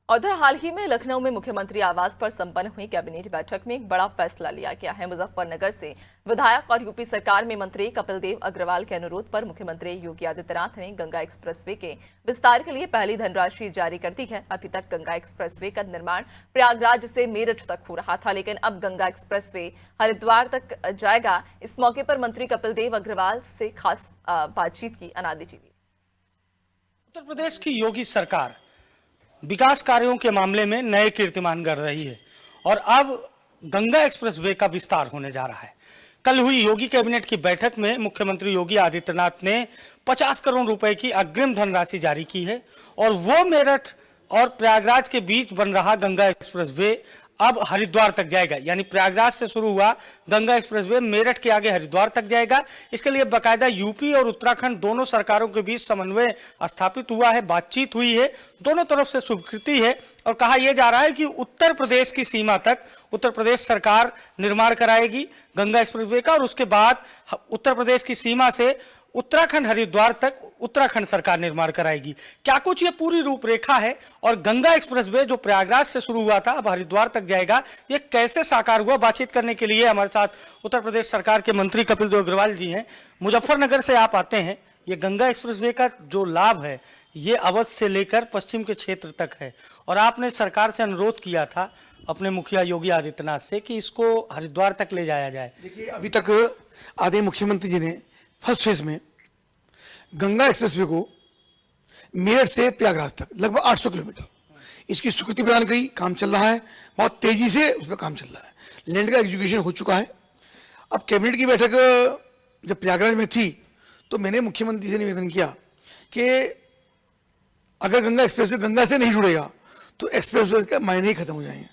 उधर हाल ही में लखनऊ में मुख्यमंत्री आवास पर संपन्न हुई कैबिनेट बैठक में एक बड़ा फैसला लिया गया है। मुजफ्फरनगर से विधायक और यूपी सरकार में मंत्री कपिल देव अग्रवाल के अनुरोध पर मुख्यमंत्री योगी आदित्यनाथ ने गंगा एक्सप्रेसवे के विस्तार के लिए पहली धनराशि जारी कर दी है। अभी तक गंगा एक्सप्रेसवे का निर्माण प्रयागराज से मेरठ तक हो रहा था, लेकिन अब गंगा एक्सप्रेसवे हरिद्वार तक जाएगा। इस मौके पर मंत्री कपिल देव अग्रवाल से खास बातचीत की अनादि टीवी। उत्तर प्रदेश की योगी सरकार विकास कार्यों के मामले में नए कीर्तिमान गढ़ रही है और अब गंगा एक्सप्रेसवे का विस्तार होने जा रहा है। कल हुई योगी कैबिनेट की बैठक में मुख्यमंत्री योगी आदित्यनाथ ने 50 करोड़ रुपए की अग्रिम धनराशि जारी की है और वो मेरठ और प्रयागराज के बीच बन रहा गंगा एक्सप्रेसवे अब हरिद्वार तक जाएगा। यानी प्रयागराज से शुरू हुआ गंगा एक्सप्रेसवे मेरठ के आगे हरिद्वार तक जाएगा। इसके लिए बाकायदा यूपी और उत्तराखंड दोनों सरकारों के बीच समन्वय स्थापित हुआ है, बातचीत हुई है, दोनों तरफ से स्वीकृति है और कहा यह जा रहा है कि उत्तर प्रदेश की सीमा तक उत्तर प्रदेश सरकार निर्माण कराएगी गंगा एक्सप्रेसवे का और उसके बाद उत्तर प्रदेश की सीमा से उत्तराखंड हरिद्वार तक उत्तराखंड सरकार निर्माण कराएगी। क्या कुछ ये पूरी रूपरेखा है और गंगा एक्सप्रेसवे जो प्रयागराज से शुरू हुआ था अब हरिद्वार तक जाएगा, ये कैसे साकार हुआ? बातचीत करने के लिए हमारे साथ उत्तर प्रदेश सरकार के मंत्री कपिल देव अग्रवाल जी हैं। मुजफ्फरनगर से आप आते हैं। ये गंगा एक्सप्रेसवे का जो लाभ है ये अवध से लेकर पश्चिम के क्षेत्र तक है और आपने सरकार से अनुरोध किया था अपने मुखिया योगी आदित्यनाथ से कि इसको हरिद्वार तक ले जाया जाए। देखिए, अभी तक आदरणीय मुख्यमंत्री जी ने फर्स्ट फेज में गंगा एक्सप्रेसवे को मेरठ से प्रयागराज तक लगभग 800 किलोमीटर इसकी स्वीकृति प्रदान करी। काम चल रहा है, बहुत तेजी से उस पर काम चल रहा है। लैंड का एग्जीक्यूशन हो चुका है। अब कैबिनेट की बैठक जब प्रयागराज में थी तो मैंने मुख्यमंत्री से निवेदन किया कि अगर गंगा एक्सप्रेसवे गंगा से नहीं जुड़ेगा तो एक्सप्रेसवे के मायने ही खत्म हो जाएंगे।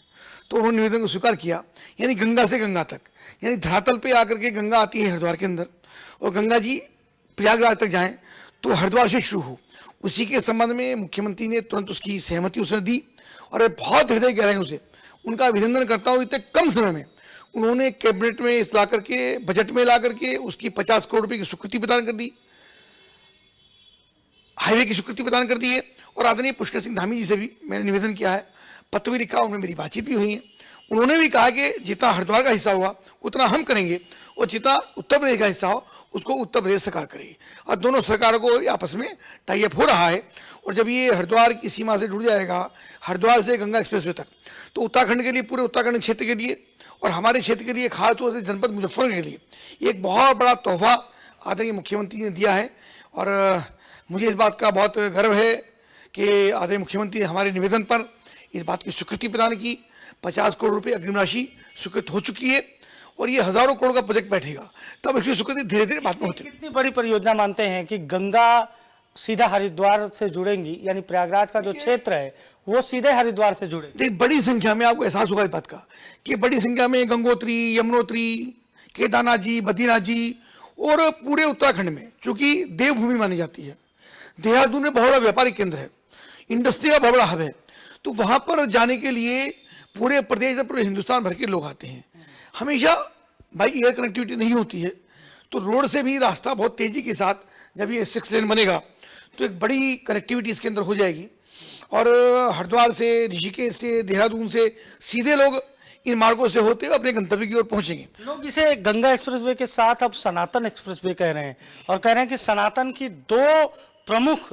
तो उन्होंने निवेदन को स्वीकार किया, यानी गंगा से गंगा तक, यानी धरातल पे आकर के गंगा आती है हरिद्वार के अंदर और गंगा जी प्रयागराज तक जाएं तो हरिद्वार से शुरू हो। उसी के संबंध में मुख्यमंत्री ने तुरंत उसकी सहमति उसने दी और बहुत हृदय गहराइयों से उनका अभिनंदन करता हूँ। इतने कम समय में उन्होंने कैबिनेट में इस ला करके बजट में ला करके उसकी 50 करोड़ रुपए की स्वीकृति प्रदान कर दी, हाईवे की स्वीकृति प्रदान कर दी है। और आदरणीय पुष्कर सिंह धामी जी से भी मैंने निवेदन किया है, पत्र भी लिखा, उनमें मेरी बातचीत भी हुई है। उन्होंने भी कहा कि जितना हरिद्वार का हिस्सा हुआ उतना हम करेंगे और जितना उत्तर प्रदेश का हिस्सा हो उसको उत्तर प्रदेश सरकार करेगी और दोनों सरकारों को आपस में टाई अप हो रहा है। और जब ये हरिद्वार की सीमा से जुड़ जाएगा, हरिद्वार से गंगा एक्सप्रेसवे तक, तो उत्तराखंड के लिए, पूरे उत्तराखंड क्षेत्र के लिए और हमारे क्षेत्र के लिए, खासतौर से जनपद मुजफ्फरनगर के लिए एक बहुत बड़ा तोहफा आदरणीय मुख्यमंत्री ने दिया है। और मुझे इस बात का बहुत गर्व है कि आदरणीय मुख्यमंत्री ने हमारे निवेदन पर इस बात की स्वीकृति प्रदान की। 50 करोड़ रुपए अग्रिम राशि स्वीकृत हो चुकी है और ये हजारों करोड़ का प्रोजेक्ट बैठेगा, तब इसकी स्वीकृति धीरे धीरे बाद में होती है। कितनी बड़ी परियोजना मानते हैं कि गंगा सीधा हरिद्वार से जुड़ेंगी, यानी प्रयागराज का जो क्षेत्र है वो सीधे हरिद्वार से जुड़ेगी? बड़ी संख्या में आपको एहसास होगा इस बात का कि बड़ी संख्या में गंगोत्री, यमुनोत्री, केदारनाथ जी, बद्रीनाथ जी और पूरे उत्तराखंड में, चूंकि देवभूमि मानी जाती है, देहरादून में बहुत बड़ा व्यापारिक केंद्र है, इंडस्ट्री का बहुत बड़ा हब है, तो वहां पर जाने के लिए पूरे प्रदेश पूरे हिंदुस्तान भर के लोग आते हैं। हमेशा बाई एयर कनेक्टिविटी नहीं होती है, तो रोड से भी रास्ता बहुत तेजी के साथ जब ये 6 लेन बनेगा तो एक बड़ी कनेक्टिविटी इसके अंदर हो जाएगी और हरिद्वार से, ऋषिकेश से, देहरादून से सीधे लोग इन मार्गों से होते हुए अपने गंतव्य की ओर पहुंचेंगे। लोग इसे गंगा एक्सप्रेसवे के साथ अब सनातन एक्सप्रेसवे कह रहे हैं और कह रहे हैं कि सनातन की दो प्रमुख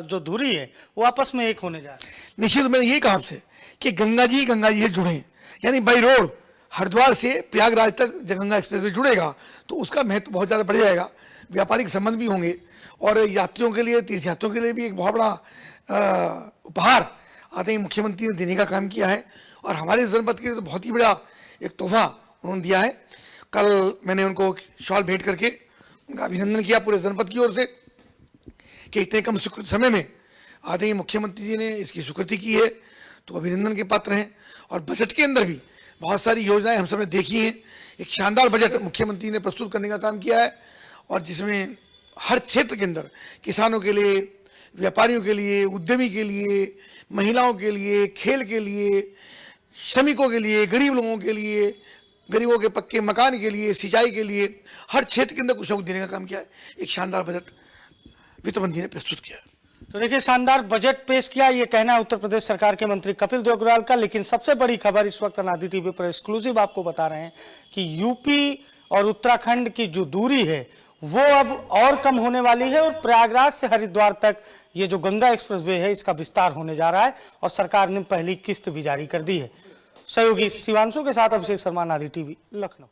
जो धुरी है वो आपस में एक होने जा रही है। निश्चित मैंने यही कहा आपसे कि गंगा जी से जुड़े, यानी बाई रोड हरिद्वार से प्रयागराज तक जब गंगा एक्सप्रेसवे जुड़ेगा तो उसका महत्व बहुत ज़्यादा बढ़ जाएगा, व्यापारिक संबंध भी होंगे और यात्रियों के लिए, तीर्थयात्रियों के लिए भी एक बहुत बड़ा उपहार आदरणीय मुख्यमंत्री ने देने का काम किया है और हमारे जनपद के लिए तो बहुत ही बड़ा एक तोहफा उन्होंने दिया है। कल मैंने उनको शॉल भेंट करके उनका अभिनंदन किया पूरे जनपद की ओर से कि इतने कम समय में आदरणीय मुख्यमंत्री जी ने इसकी स्वीकृति की है, तो अभिनंदन के पात्र हैं। और बजट के अंदर भी बहुत सारी योजनाएं हम सब ने देखी हैं। एक शानदार बजट मुख्यमंत्री ने प्रस्तुत करने का काम किया है और जिसमें हर क्षेत्र के अंदर किसानों के लिए, व्यापारियों के लिए, उद्यमी के लिए, महिलाओं के लिए, खेल के लिए, श्रमिकों के लिए, गरीब लोगों के लिए, गरीबों के पक्के मकान के लिए, सिंचाई के लिए, हर क्षेत्र के अंदर कुछ न कुछ देने का काम किया है। एक शानदार बजट वित्त मंत्री ने प्रस्तुत किया है। तो देखिए, शानदार बजट पेश किया, ये कहना है उत्तर प्रदेश सरकार के मंत्री कपिल देव अग्रवाल का। लेकिन सबसे बड़ी खबर इस वक्त अनादि टीवी पर एक्सक्लूसिव आपको बता रहे हैं कि यूपी और उत्तराखंड की जो दूरी है वो अब और कम होने वाली है और प्रयागराज से हरिद्वार तक ये जो गंगा एक्सप्रेसवे है इसका विस्तार होने जा रहा है और सरकार ने पहली किस्त भी जारी कर दी है। सहयोगी शिवांशु के साथ अभिषेक शर्मा, अनादि टीवी, लखनऊ।